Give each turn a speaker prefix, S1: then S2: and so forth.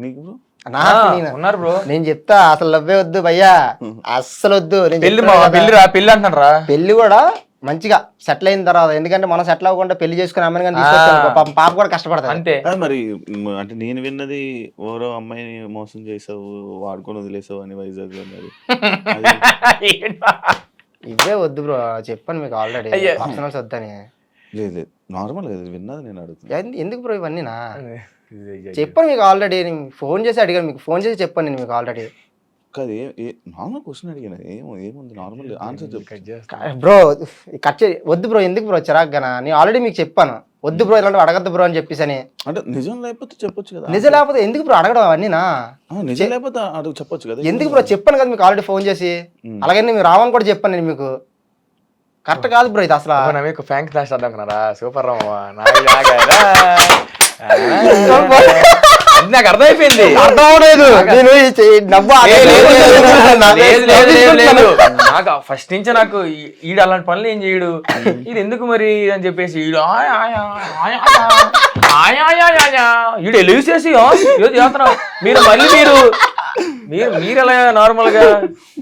S1: నీకు బ్రో
S2: ఉన్నారు బ్రో.
S3: నేను చెప్తా అసలు లవ్వే వద్దు భయ్యా, అస్సలు వద్దు.
S2: పెళ్లి అంటున్నారు రా.
S3: పెళ్లి కూడా మంచిగా సెటిల్ అయిన తర్వాత, ఎందుకంటే మనం సెటిల్ అవ్వకుండా పెళ్లి చేసుకుని అమ్మని కానీ తీసుకొచ్చాను పాప కూడా కష్టపడతాను
S2: అంతే.
S1: మరి అంటే నేను విన్నది ఓరో అమ్మాయిని మోసం చేసావు, వాడుకొని వదిలేసావు అని వైజాగ్ లో మరి
S3: ఇవే వద్దు బ్రో, చెప్పాను మీకు ఆల్రెడీ పర్సనల్స్ వద్దని.
S1: లేదు లేదు నార్మల్ గా విన్నది నేను అడుగుతాను.
S3: ఎందుకు బ్రో ఇవన్నీ నా చెప్పాను మీకు ఆల్రెడీ, నేను ఫోన్ చేసి అడిగాను, మీకు ఫోన్ చేసి చెప్పాను నేను మీకు ఆల్రెడీ.
S1: కాదు నార్మల్ క్వశ్చన్ అడిగిన ఏముంది నార్మల్ ఆన్సర్ చెప్పు
S3: బ్రో. కట్ వద్దు బ్రో, ఎందుకు బ్రో చిరాగ్గానా, నేను ఆల్రెడీ మీకు చెప్పాను వద్దు బ్రో ఇలాంటి అడగద్దు బ్రో అని చెప్పేసి అని.
S1: అంటే నిజం లేకపోతే చెప్పొచ్చు కదా.
S3: నిజం లేకపోతే ఎందుకు బ్రో అడగడం అవన్నీనా?
S1: నిజం లేకపోతే అడుగు చెప్పొచ్చు కదా.
S3: ఎందుకు బ్రో చెప్పాను కదా మీకు ఆల్రెడీ ఫోన్ చేసి, అలాగే మీరు రావని కూడా చెప్పాను నేను మీకు. కరెక్ట్ కాదు బ్రో ఇది అసలు.
S2: మీకు ఫ్యాంక్ క్లాస్ అర్థం సూపర్ రా. నాకు అర్థమైపోయింది. నాకు ఫస్ట్ నుంచి నాకు ఈడు అలాంటి పనులు ఏం చేయడు, ఇది ఎందుకు మరి అని చెప్పేసి ఈడు ఈడు ఎలిసేసి ఏదో చేస్తున్నావు మీరు, మళ్ళీ మీరు ఎలా నార్మల్ గా